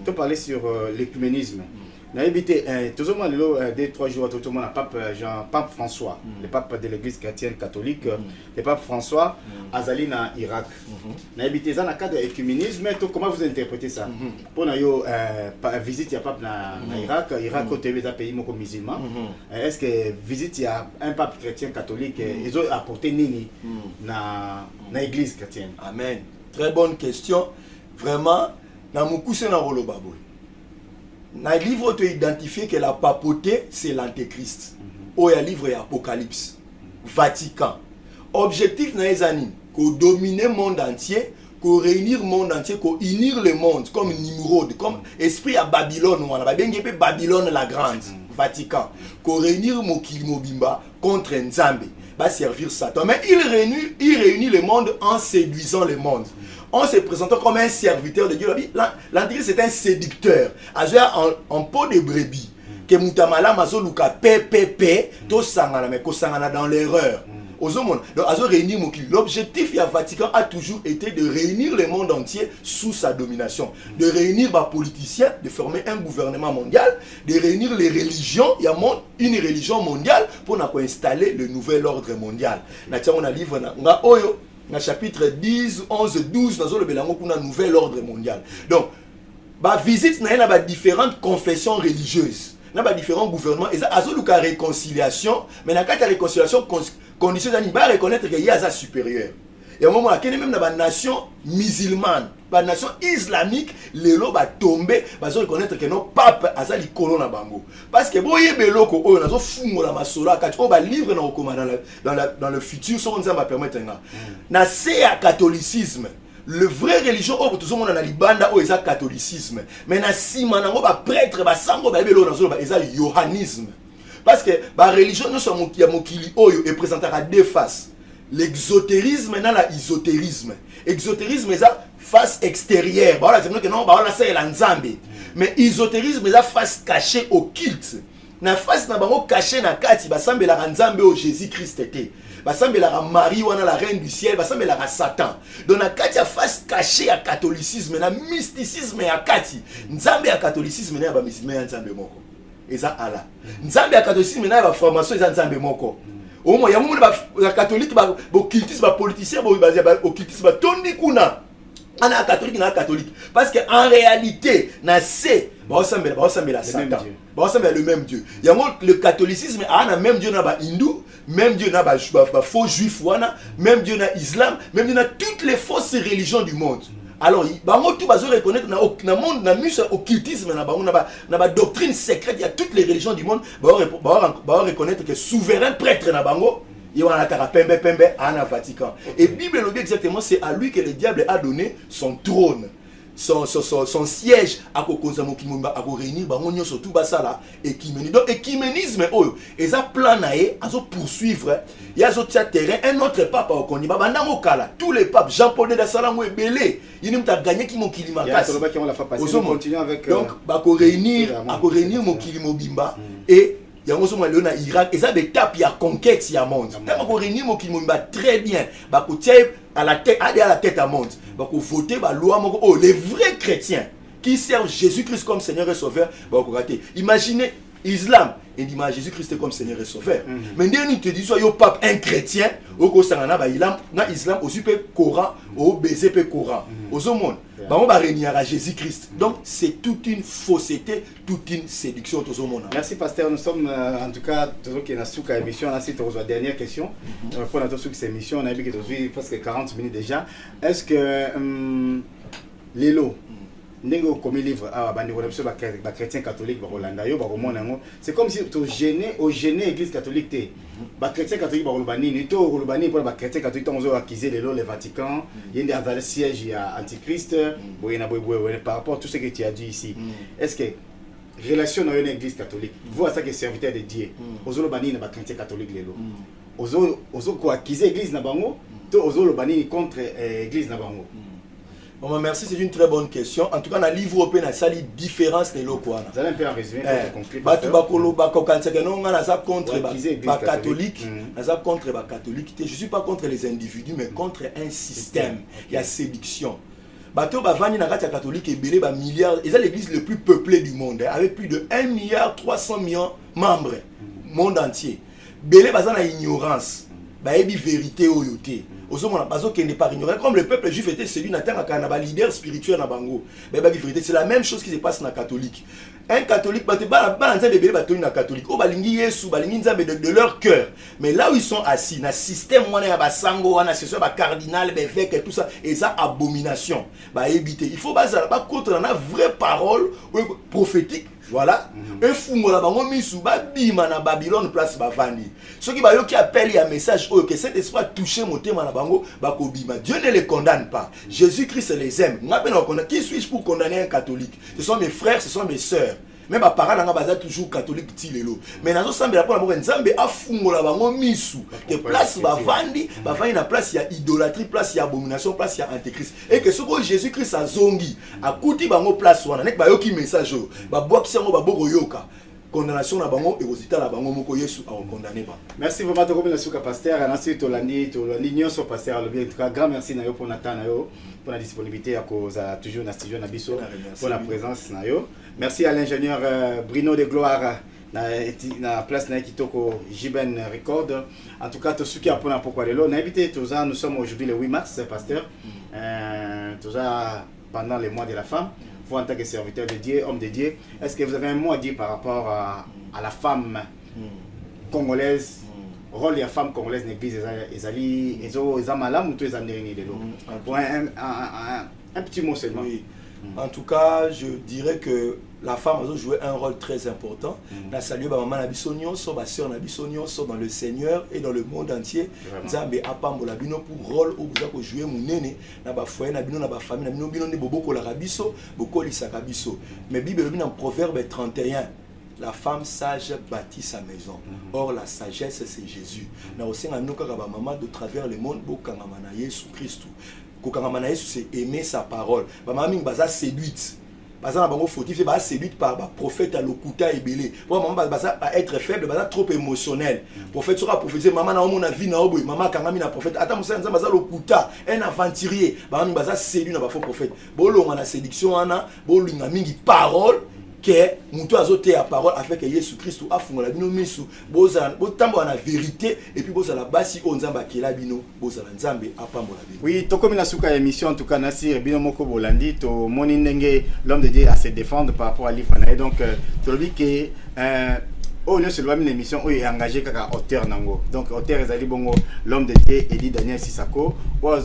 tu parlais sur l'écuménisme. Nous avons évité, toujours 2-3 jours, tout le monde, pape François, le pape de l'église chrétienne catholique, le pape François, Azali na Irak. Nous avons évité ça dans le cadre de l'écuménisme. Comment vous interprétez ça? Pour la visite, il y a pape na Irak, Irak est un pays musulman. Est-ce que visite, il y a un pape chrétien catholique, ils ont apporté nini dans l'église chrétienne? Amen. Très bonne question. Vraiment, dans mon coup, c'est dans le Baboui. Dans le livre, tu as identifié que la papauté, c'est l'antéchrist. Ou il y a le livre Apocalypse. Vatican. Objectif, c'est qu'on domine le monde entier, qu'on réunir le monde entier, qu'on unir le monde, comme Nimrod, comme esprit à Babylone, on a bien Babylone la grande, Vatican. Qu'on réunir Mokili Mobimba contre Nzambe, va servir Satan. Mais il réunit le monde en séduisant le monde. En se présentant comme un serviteur de Dieu. L'antéchrist c'est un séducteur. En peau de brebis. Que Moutamala Mazo Luka P, to sangana, mais ko sangana dans l'erreur. Donc, l'objectif du Vatican a toujours été de réunir le monde entier sous sa domination. De réunir les politiciens, de former un gouvernement mondial, de réunir les religions. Il y a une religion mondiale pour installer le nouvel ordre mondial. On a livre dans le chapitre 10, 11, 12, dans le nouvel ordre mondial. Donc, visite dans différentes confessions religieuses. Dans différents gouvernements. Et ça, il y a réconciliation. Mais dans la réconciliation, condition de reconnaître qu'il y a un supérieur. Et au moment où il y a même dans la nation musulmane, la nation islamique, les lois vont tomber, ils vont reconnaître que nos papes ont les colons. Parce que si vous avez des locaux, ils ont fumé la masola, ils ont livre dans le futur, ça va permettre. Dans le catholicisme, le vrai religion, tout le monde a les bandes, ils ont le catholicisme. Mais dans le ciment, ils ont prêtre, ils ont le yohanisme. Parce que la religion, est présentée à deux faces. L'exotérisme et l'ésotérisme. L'exotérisme est la face extérieure. Mais l'ésotérisme est la face cachée au culte. La face cachée dans Kati, la Nzambe au Jésus-Christ était. La Marie, la reine du ciel, la Satan. Donc la Kati a face cachée à catholicisme, la mysticisme à Kati. Nzambe à catholicisme, il y a musulman et Nzambe moko. Et ça Allah. Nzambe à catholicisme, il y a formation et Nzambe moko. Au moins, il y a des catholiques, des occultistes, des politiciens, des occultistes, des tondikuna. On a un catholique, on a un catholique. Parce qu'en réalité, c'est la Satan. Le même Dieu. Il y a le catholicisme, il y a même Dieu dans hindou, même Dieu dans faux juif, même Dieu dans l'islam, même Dieu dans toutes les fausses religions du monde. Alors, tout va se reconnaître dans le monde, dans le occultisme, dans la doctrine secrète, il y a toutes les religions du monde, va reconnaître que souverain prêtre dans Bango, il y a un Vatican. Et la Bible le dit exactement, c'est à lui que le diable a donné son trône. Son siège à réunir surtout ça écuménisme. Donc écuménisme et ça plan à poursuivre il y a terrain un autre pape au Koni tous les papes Jean-Paul de Salamou et Belé il n'a gagné qui mon kilima donc réunir mon kilimo bimba et il y a un Irak et ça des tapes il y a conquête il y a monde quand réunir mon kilimo bimba très bien à la tête à monde voter la loi les vrais chrétiens qui servent Jésus-Christ comme Seigneur et Sauveur imaginez Islam et dit Jésus-Christ comme Seigneur et Sauveur. Mais dès nous te dit soit yo pape un chrétien, au sangana ba islam aussi peut Coran, au baiser peut Coran. Aux monde, bah on va régner à Jésus-Christ. Donc c'est toute une fausseté, toute une séduction tout monde. Merci pasteur, nous sommes en tout cas toujours qui est dans cette émission, on a cité la dernière question. Pour notre cette émission, on a vu que aujourd'hui presque 40 minutes déjà. Est-ce que les lots Nengo comme livre à les chrétiens catholiques c'est comme si tu gêné au gêné l'église catholique les chrétiens catholiques pour les chrétiens catholiques ont accusé le Vatican il y a des sièges il y a antichrist par rapport à tout ce que tu as dit ici. Est-ce que relation dans l'église catholique vous à ça que serviteur de Dieu aux bani na chrétiens catholiques les aux quoi accuser l'église na bango aux bani contre l'église na bango. Bon, merci, c'est une très bonne question. En tout cas, dans le livre européen, il y a une différence de l'eau. Vous allez un peu en résumé pour conclure. Je ne suis pas contre les individus, mais contre un système. Il y a séduction. Bateau Bavani Nagata catholique et Belé milliards, c'est l'église le plus peuplée du monde, avec plus de 1,3 milliard membres, monde entier. Belé Bazana ignorance, Baebi vérité au yoté. Comme le peuple juif était celui un leader spirituel na bango. C'est la même chose qui se passe dans la catholique. Un catholique, de leur cœur. Mais là où ils sont assis, dans le système, cardinal, évêque et tout ça, et ça, abomination. Il faut contre la vraie parole prophétique. Voilà. Un fou la bango misu ba bima na Babylone place bavandi. Ceux qui appellent un message que cet esprit touché mon thème na bango ba ko bima. Dieu ne les condamne pas. Jésus-Christ les aime. Qui suis-je pour condamner un catholique? Ce sont mes frères, ce sont mes sœurs. Même mes parents n'ont toujours catholique tilelo. Mais dans ce la pour nzambe afungola bango misu. Que place bavandi, bavandi na place il y a idolâtrie, place il y a abomination, place il y a antéchrist. Et que ce que Jésus-Christ a zongi, a kuti bango place wana nek ba yoki message ba boak sango ba boko yoka. Condamnation na bango et résultat la bango moko Yesu a condamné pas. Merci vraiment de revenir sur le pasteur, Anasi Tolani nyoso pasteur le bien grand merci na yo pour Nathan na yo pour la disponibilité à cause toujours na studio na biso pour la présence na yo. Merci à l'ingénieur Bruno de Gloire na place na kitoko Jiben Record. En tout cas tout ce qui a pour pourquoi les lots invité tous nous sommes aujourd'hui le 8 mars pasteur tous pendant les mois de la femme. Vous en tant que serviteur de Dieu, homme de Dieu, est-ce que vous avez un mot à dire par rapport à la femme congolaise, rôle de la femme congolaise dans l'église, ils ont malam ou tous les années pour un petit mot seulement. Oui. En tout cas, je dirais que la femme a joué un rôle très important. La salut maman Nabisonio, ma soeur Nabisonio, dans le Seigneur et dans le monde entier. Nzambe apambo la bino pour rôle où vous avez joué mon néné, na ba foyer na bino na ba famille na bino bino ne boboko la rabiso, boko li sakabiso. Mais Bible dit dans Proverbe 31, la femme sage bâtit sa maison. Or la sagesse c'est Jésus. Na osenga noka ba maman de travers le monde bokanga na Yesu Christ. Kokanga na Yesu c'est aimer sa parole. Ba maman baza séduite. Parce que fautif est séduit par le prophète à l'okuta et belé. Maman va être faible, va trop émotionnel. Le prophète sera prophétisé, maman na mon vie na oboy, maman kangami na prophète. Attends monsieur nza baza l'okuta, un aventurier. Maman va séduit na faux prophète. Bolo on a séduction ana, bolo mingi parole que muto azote ya parole afin que Jésus Christ a fungola bino misu. Boza botambo na vérité et puis boza la basi onzamba kela bino, boza la nzambe apambola bino. Oui, tokomi na suka émission en tout cas Nasir bino moko bolandi to moni ndenge l'homme de Dieu à se défendre par rapport à livre na donc to lobi que oh non c'est une émission où il est engagé kaka auteur nango. Donc auteur ezali bongo l'homme de Dieu Eli Daniel Sissako.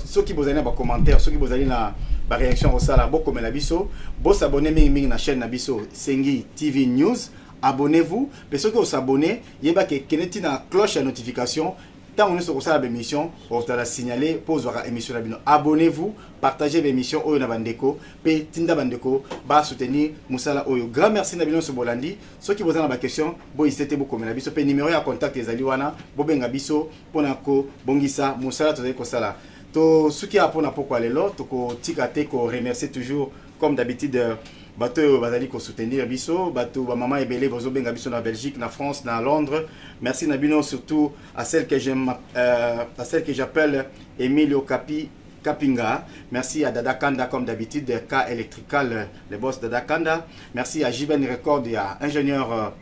Ceux qui vous avez des commentaires, ceux qui vous avez na ba réaction au sala boko mela biso, bo s'abonner mingi na chaîne na biso Sengi TV News, abonnez-vous, parce que vous s'abonnez, yeba que keneti na cloche à notification. Tant on est sur la émission, on va la signaler pour voir émission la bino. Abonnez-vous, partagez l'émission Oyo na bandeko, pe tinda bandeko, ba soutenir Moussala Oyo. Grand merci na bino sur Bolandi. Ceux qui vous ont la question, bo isete beaucoup mais la biso pe numéro à contact les aliwana, bo benga biso ponako bongisa Moussala tozali ko sala. To ceux qui a pour na pourquoi les lots, to ko tikate ko remercier toujours comme d'habitude bateau bazali ko soutenir biso bateau ba maman ebele bozo benga biso na Belgique na France na Londres. Merci Nabino surtout à celle que j'aime à celle que j'appelle Emilio Kapinga. Merci à Dada Kanda comme d'habitude K Electrical le boss Dada Kanda. Merci à Jiben Record et à ingénieur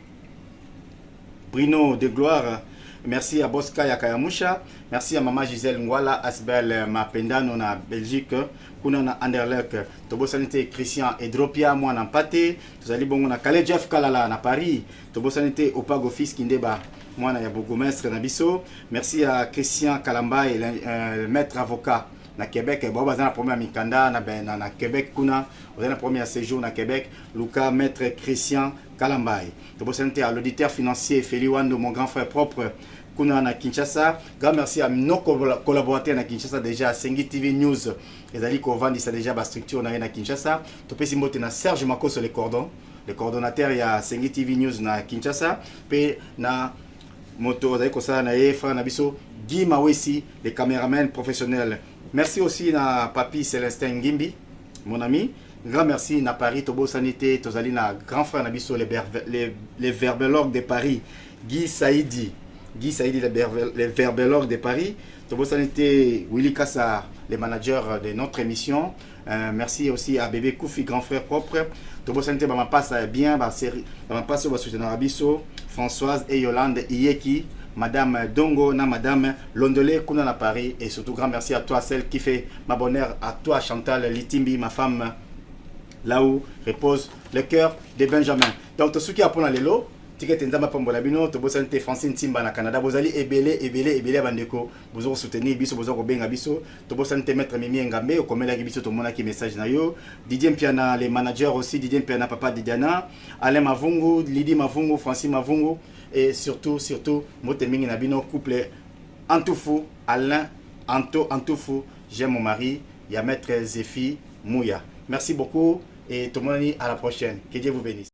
Bruno de Gloire. Merci à Bosca Yakayamusha. Merci à Maman Gisèle Ngwala, Asbel Mapendano na Belgique. Kuna na Anderlecht. Tobo sanité Christian Edropia, moi na Pate. Tozali bongo na Kale Jeff Kalala na Paris. Tobo sanité Opago Fils Kindeba. Moi na Yabogomestre na Bisso. Merci à Christian Kalamba, le maître avocat na Québec. Bon, bazana première mikanda na Québec kuna. Bazana premier séjour na Québec. Luca maître Christian Kalambay. Tobo sanité à l'auditeur financier Feli Wando, mon grand frère propre. Kuna na Kinshasa. Grand merci à nos collaborateurs na Kinshasa déjà à Sengi TV News. Les alliés qu'on vend ça déjà la structure na Kinshasa. Topé simbote na Serge Mako sur les cordons. Le coordonnateur il y a Sengi TV News na Kinshasa. Pe na moto za kosa na Efra na biso Guy Mawesi, les caméramans professionnels. Merci aussi na Papi Célestin Ngimbi, mon ami. Grand merci na Paris Tobo Sanité, tozali na grand frère na biso les verbologues de Paris, Guy Saïdi, les verbologues de Paris. Tobo Sanité, Willy Kassa, les managers de notre émission. Merci aussi à Bébé Koufi, grand frère propre. Tobo Sanité, ma passe bien, ma série, ma passe au soutenir Abisso, Françoise et Yolande Iyeki, Madame Dongo, na Madame Londolé, Kuna na Paris. Et surtout, grand merci à toi, celle qui fait ma bonheur, à toi, Chantal Litimbi, ma femme, là où repose le cœur de Benjamin. Donc, tout ce qui a pour les lots, ticket ndama pambola bino to bosante Francine Timba na Canada bozali ebele bandeko bozo soutenir biso bozo ko benga biso to bosante maître Mimi Ngambe o komela biso to mona ki message na yo Didier Mpiana les managers aussi Didier Mpiana papa Didiana Alain Mavungu Lydie Mavungu Francine Mavungu et surtout mote mingi na bino couple Antoufou Alain Antoufou j'aime mon mari il y a maître Zéfi Mouya. Merci beaucoup et tout le monde à la prochaine, que Dieu vous bénisse.